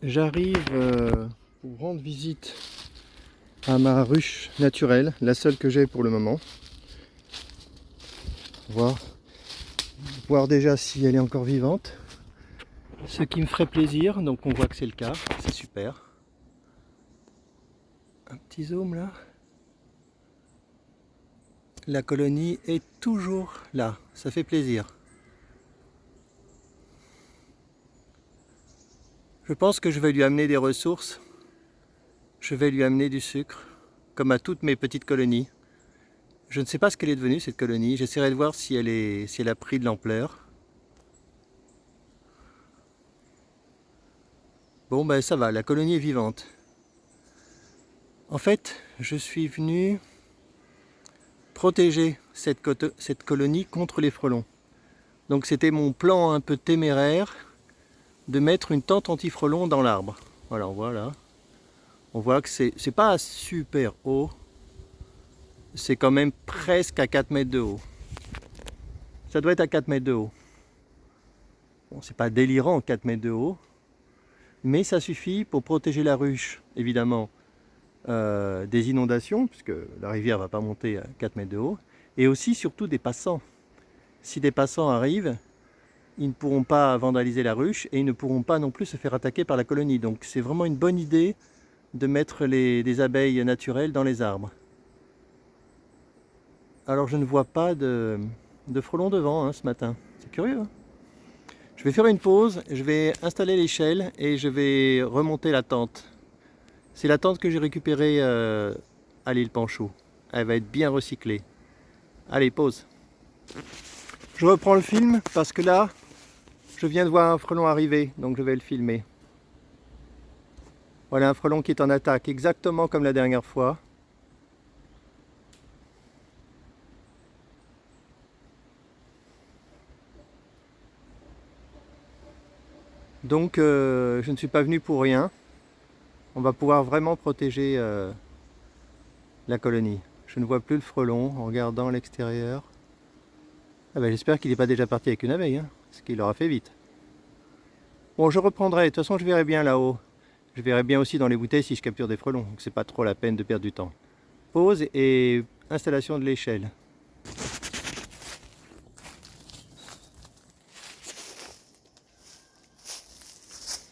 J'arrive pour rendre visite à ma ruche naturelle, la seule que j'ai pour le moment. Voir déjà si elle est encore vivante. Ce qui me ferait plaisir, donc on voit que c'est le cas, c'est super. Un petit zoom là. La colonie est toujours là, ça fait plaisir. Je pense que je vais lui amener des ressources. Je vais lui amener du sucre, comme à toutes mes petites colonies. Je ne sais pas ce qu'elle est devenue cette colonie, j'essaierai de voir si elle a pris de l'ampleur. Bon ben ça va, la colonie est vivante. En fait, je suis venu protéger cette colonie contre les frelons. Donc c'était mon plan un peu téméraire de mettre une tente anti-frelons dans l'arbre. Voilà, on voit là. On voit que c'est pas super haut. C'est quand même presque à 4 mètres de haut. Ça doit être à 4 mètres de haut. Bon, c'est pas délirant 4 mètres de haut, mais ça suffit pour protéger la ruche, évidemment, des inondations, puisque la rivière ne va pas monter à 4 mètres de haut, et aussi surtout des passants. Si des passants arrivent, ils ne pourront pas vandaliser la ruche et ils ne pourront pas non plus se faire attaquer par la colonie. Donc c'est vraiment une bonne idée de mettre des abeilles naturelles dans les arbres. Alors je ne vois pas de frelons devant ce matin, c'est curieux. Hein. Je vais faire une pause, je vais installer l'échelle et je vais remonter la tente. C'est la tente que j'ai récupérée à l'île Panchaud. Elle va être bien recyclée. Allez, pause. Je reprends le film parce que là, je viens de voir un frelon arriver, donc je vais le filmer. Voilà un frelon qui est en attaque, exactement comme la dernière fois. Donc je ne suis pas venu pour rien. On va pouvoir vraiment protéger la colonie. Je ne vois plus le frelon en regardant l'extérieur. Ah ben, j'espère qu'il n'est pas déjà parti avec une abeille, hein, parce qu'il aura fait vite. Bon, je reprendrai. De toute façon, je verrai bien là-haut. Je verrai bien aussi dans les bouteilles si je capture des frelons. Donc c'est pas trop la peine de perdre du temps. Pause et installation de l'échelle.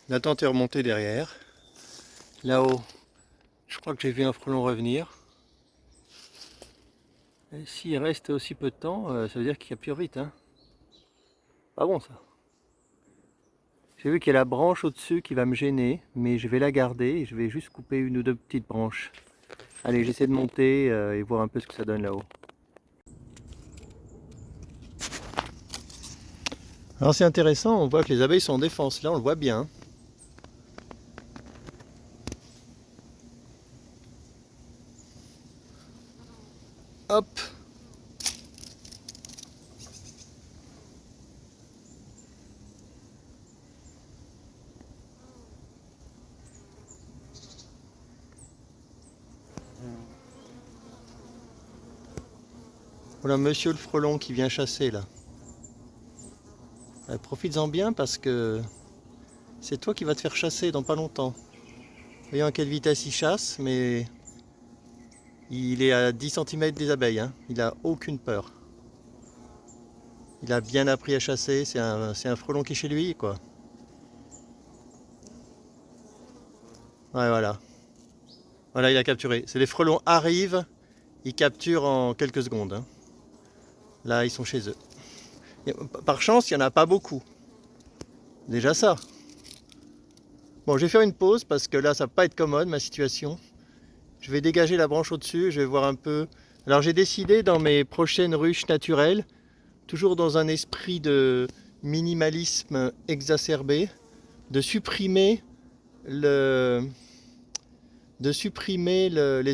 La tente est remontée derrière. Là-haut, je crois que j'ai vu un frelon revenir. S'il reste aussi peu de temps, ça veut dire qu'il capture vite. Hein. Pas bon ça. J'ai vu qu'il y a la branche au-dessus qui va me gêner, mais je vais la garder et je vais juste couper une ou deux petites branches. Allez, j'essaie de monter et voir un peu ce que ça donne là-haut. Alors c'est intéressant, on voit que les abeilles sont en défense, là on le voit bien. Hop! Voilà monsieur le frelon qui vient chasser là. Profites-en bien parce que c'est toi qui vas te faire chasser dans pas longtemps. Voyons à quelle vitesse il chasse, mais il est à 10 cm des abeilles, hein. Il n'a aucune peur. Il a bien appris à chasser, c'est un frelon qui est chez lui, quoi. Ouais, voilà. Voilà, il a capturé. C'est les frelons arrivent, ils capturent en quelques secondes. Hein. Là, ils sont chez eux. Par chance, il n'y en a pas beaucoup. Déjà ça. Bon, je vais faire une pause parce que là, ça va pas être commode, ma situation. Je vais dégager la branche au-dessus, je vais voir un peu. Alors, j'ai décidé dans mes prochaines ruches naturelles, toujours dans un esprit de minimalisme exacerbé, de supprimer les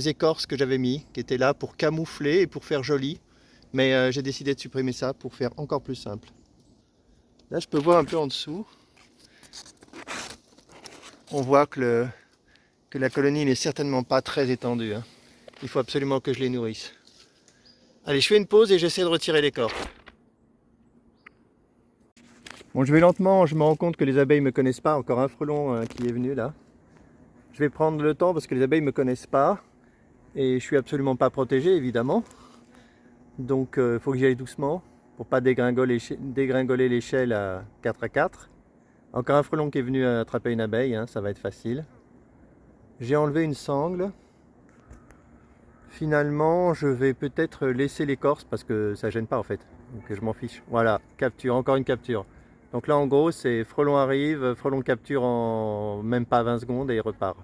écorces que j'avais mis, qui étaient là pour camoufler et pour faire joli. Mais j'ai décidé de supprimer ça pour faire encore plus simple. Là, je peux voir un peu en dessous. On voit que la colonie n'est certainement pas très étendue. Hein. Il faut absolument que je les nourrisse. Allez, je fais une pause et j'essaie de retirer les corps. Bon, je vais lentement, je me rends compte que les abeilles ne me connaissent pas. Encore un frelon qui est venu là. Je vais prendre le temps parce que les abeilles ne me connaissent pas. Et je suis absolument pas protégé, évidemment. Donc il faut que j'y aille doucement pour pas dégringoler l'échelle à 4 à 4. Encore un frelon qui est venu attraper une abeille, hein, ça va être facile. J'ai enlevé une sangle. Finalement, je vais peut-être laisser l'écorce parce que ça gêne pas en fait. Donc je m'en fiche. Voilà, capture, encore une capture. Donc là en gros, c'est frelon arrive, frelon capture en même pas 20 secondes et il repart.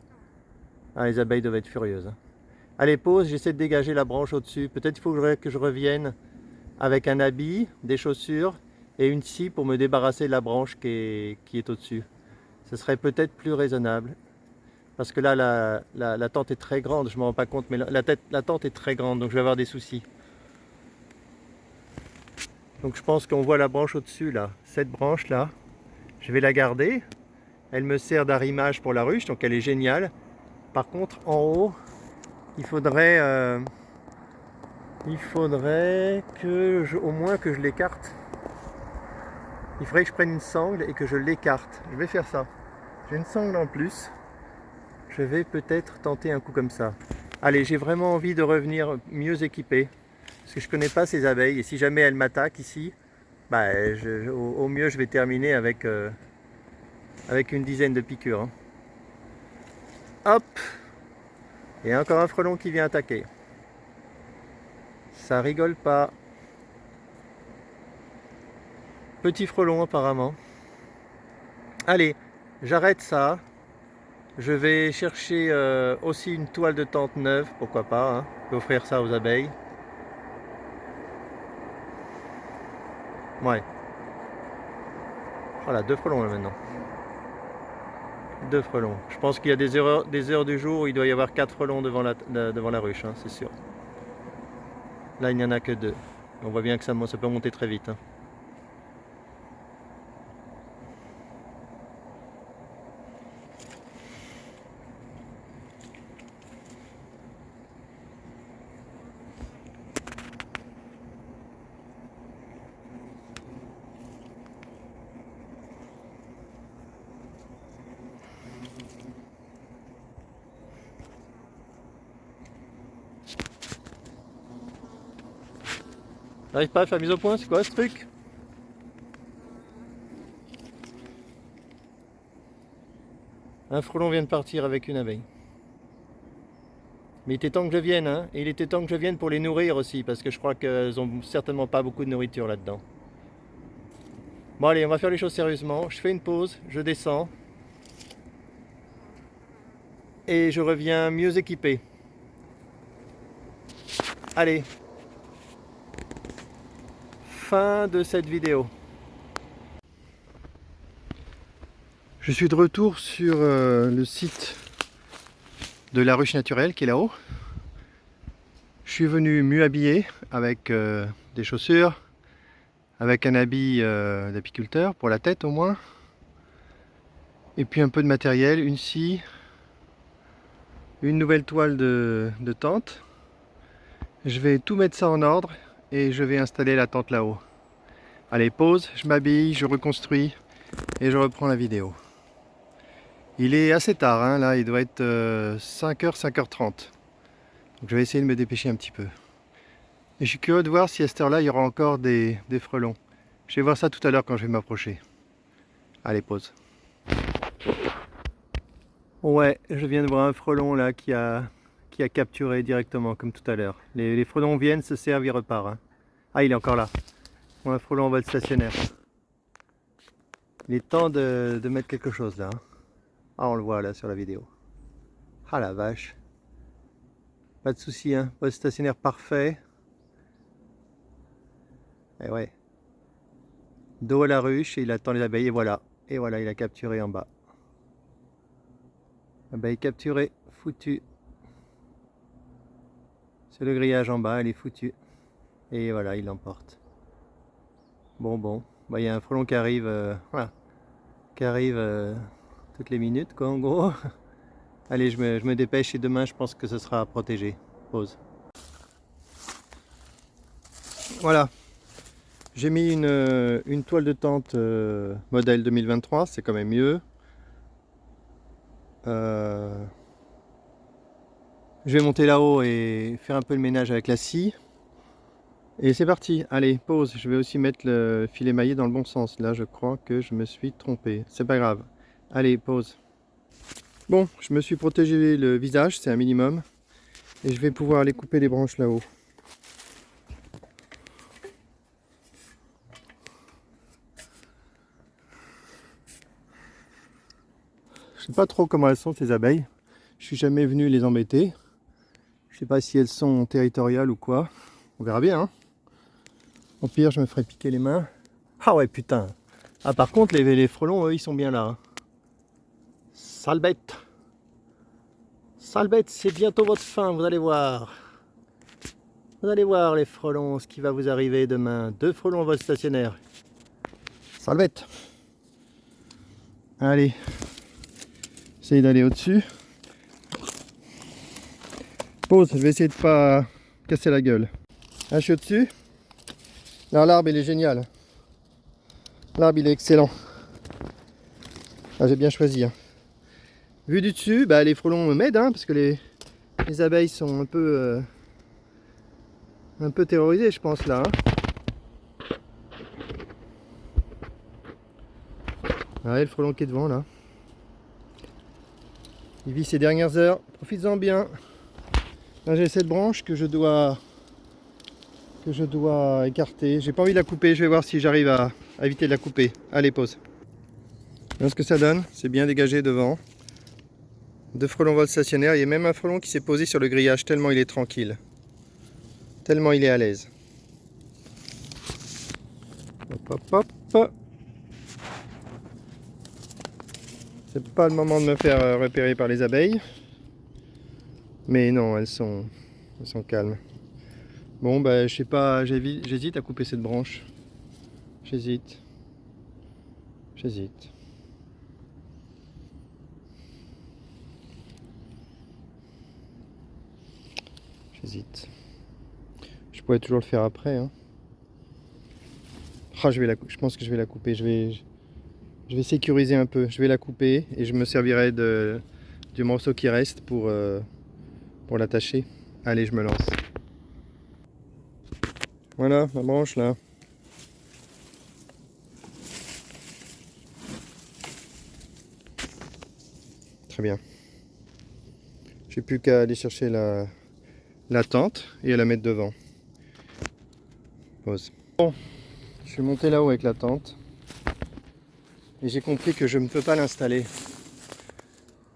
Ah, les abeilles doivent être furieuses. Allez, pause, j'essaie de dégager la branche au-dessus. Peut-être il faut que je revienne avec un habit, des chaussures et une scie pour me débarrasser de la branche qui est au-dessus. Ce serait peut-être plus raisonnable. Parce que là, la tente est très grande, je ne me rends pas compte, mais la tente est très grande, donc je vais avoir des soucis. Donc je pense qu'on voit la branche au-dessus, là. Cette branche-là, je vais la garder. Elle me sert d'arrimage pour la ruche, donc elle est géniale. Par contre, en haut, il faudrait au moins que je l'écarte. Il faudrait que je prenne une sangle et que je l'écarte. Je vais faire ça. J'ai une sangle en plus. Je vais peut-être tenter un coup comme ça. Allez, j'ai vraiment envie de revenir mieux équipé. Parce que je ne connais pas ces abeilles. Et si jamais elles m'attaquent ici, bah, au mieux je vais terminer avec une dizaine de piqûres. Hein. Hop! Et encore un frelon qui vient attaquer. Ça rigole pas. Petit frelon apparemment. Allez, j'arrête ça. Je vais chercher aussi une toile de tente neuve, pourquoi pas. Hein. Je vais offrir ça aux abeilles. Ouais. Voilà, 2 frelons là maintenant. 2 frelons. Je pense qu'il y a des heures du jour où il doit y avoir 4 frelons devant la ruche, hein, c'est sûr. Là, il n'y en a que 2. On voit bien que ça peut monter très vite. Hein. T'arrives pas à faire mise au point? C'est quoi ce truc? Un frelon vient de partir avec une abeille. Mais il était temps que je vienne, hein. Et il était temps que je vienne pour les nourrir aussi, parce que je crois qu'elles ont certainement pas beaucoup de nourriture là-dedans. Bon allez, on va faire les choses sérieusement. Je fais une pause, je descends. Et je reviens mieux équipé. Allez. Fin de cette vidéo. Je suis de retour sur le site de la ruche naturelle qui est là-haut. Je suis venu mieux habillé avec des chaussures, avec un habit d'apiculteur pour la tête au moins, et puis un peu de matériel, une scie, une nouvelle toile de tente. Je vais tout mettre ça en ordre et je vais installer la tente là-haut. Allez, pause, je m'habille, je reconstruis et je reprends la vidéo. Il est assez tard, hein, là il doit être 5h, 5h30. Donc je vais essayer de me dépêcher un petit peu. Et je suis curieux de voir si à cette heure-là il y aura encore des frelons. Je vais voir ça tout à l'heure quand je vais m'approcher. Allez, pause. Ouais, je viens de voir un frelon là qui a capturé directement comme tout à l'heure. Les frelons viennent, se servent, ils repartent. Hein. Ah, il est encore là. Bon, un frelon en vol stationnaire. Il est temps de mettre quelque chose là. Hein. Ah, on le voit là sur la vidéo. Ah la vache. Pas de souci, hein. Vol stationnaire parfait. Et ouais. Dos à la ruche et il attend les abeilles et voilà. Et voilà, il a capturé en bas. Abeille capturée, foutu. C'est le grillage en bas, elle est foutue. Et voilà, il l'emporte. Bon. Bah, il y a un frelon qui arrive, voilà. Qui arrive toutes les minutes, quoi, en gros. Allez, je me dépêche et demain, je pense que ce sera protégé. Pause. Voilà. J'ai mis une toile de tente modèle 2023, c'est quand même mieux. Je vais monter là-haut et faire un peu le ménage avec la scie. Et c'est parti, allez, pause. Je vais aussi mettre le filet maillé dans le bon sens. Là, je crois que je me suis trompé. C'est pas grave. Allez, pause. Bon, je me suis protégé le visage, c'est un minimum. Et je vais pouvoir aller couper les branches là-haut. Je sais pas trop comment elles sont ces abeilles. Je suis jamais venu les embêter. Je sais pas si elles sont territoriales ou quoi. On verra bien. Hein. Au pire, je me ferai piquer les mains. Ah ouais, putain. Ah, par contre, les frelons, eux, ils sont bien là. Hein. Sale bête. Sale bête, c'est bientôt votre fin, vous allez voir. Vous allez voir, les frelons, ce qui va vous arriver demain. 2 frelons en vol stationnaire. Sale bête. Allez. Essayez d'aller au-dessus. Pause, je vais essayer de pas casser la gueule. Ah, je suis au-dessus. Là, l'arbre, il est génial. L'arbre, il est excellent. Ah, j'ai bien choisi. Hein. Vu du dessus, bah, les frelons m'aident, hein, parce que les abeilles sont un peu terrorisées, je pense, là. Hein. Ouais, le frelon qui est devant, là. Il vit ses dernières heures. Profites-en bien. Là, j'ai cette branche que je dois écarter. J'ai pas envie de la couper. Je vais voir si j'arrive à éviter de la couper. Allez, pause. Voilà ce que ça donne. C'est bien dégagé devant. 2 frelons vol stationnaires. Il y a même un frelon qui s'est posé sur le grillage tellement il est tranquille. Tellement il est à l'aise. Hop, hop, hop. C'est pas le moment de me faire repérer par les abeilles. Mais non, elles sont calmes. Bon, bah, je sais pas, j'hésite à couper cette branche. J'hésite. J'hésite. Je pourrais toujours le faire après. Hein. Ah, je pense que je vais la couper. Je vais sécuriser un peu. Je vais la couper et je me servirai du morceau qui reste pour l'attacher. Allez, je me lance. Voilà ma branche là. Très bien. J'ai plus qu'à aller chercher la tente et à la mettre devant. Pause. Bon, je suis monté là-haut avec la tente et j'ai compris que je ne peux pas l'installer.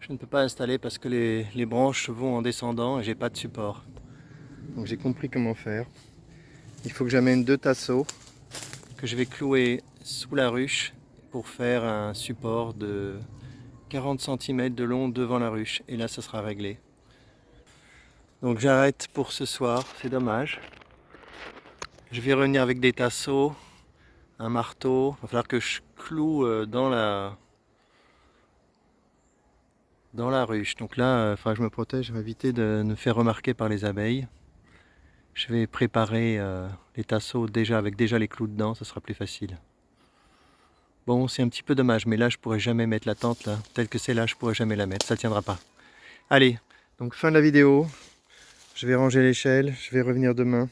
Je ne peux pas installer parce que les branches vont en descendant et j'ai pas de support. Donc j'ai compris comment faire. Il faut que j'amène 2 tasseaux que je vais clouer sous la ruche pour faire un support de 40 cm de long devant la ruche. Et là, ça sera réglé. Donc j'arrête pour ce soir, c'est dommage. Je vais revenir avec des tasseaux, un marteau. Il va falloir que je cloue dans la ruche. Donc là, il faudra que je me protège, je vais éviter de me faire remarquer par les abeilles. Je vais préparer les tasseaux avec déjà les clous dedans, ça sera plus facile. Bon, c'est un petit peu dommage, mais là je pourrais jamais mettre la tente là, telle que c'est là, je pourrais jamais la mettre, ça tiendra pas. Allez, donc fin de la vidéo. Je vais ranger l'échelle, je vais revenir demain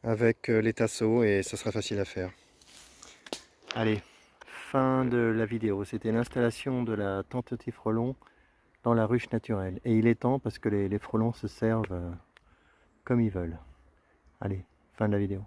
avec les tasseaux et ça sera facile à faire. Allez, fin de la vidéo. C'était l'installation de la tente anti-frelons dans la ruche naturelle. Et il est temps parce que les frelons se servent comme ils veulent. Allez, fin de la vidéo.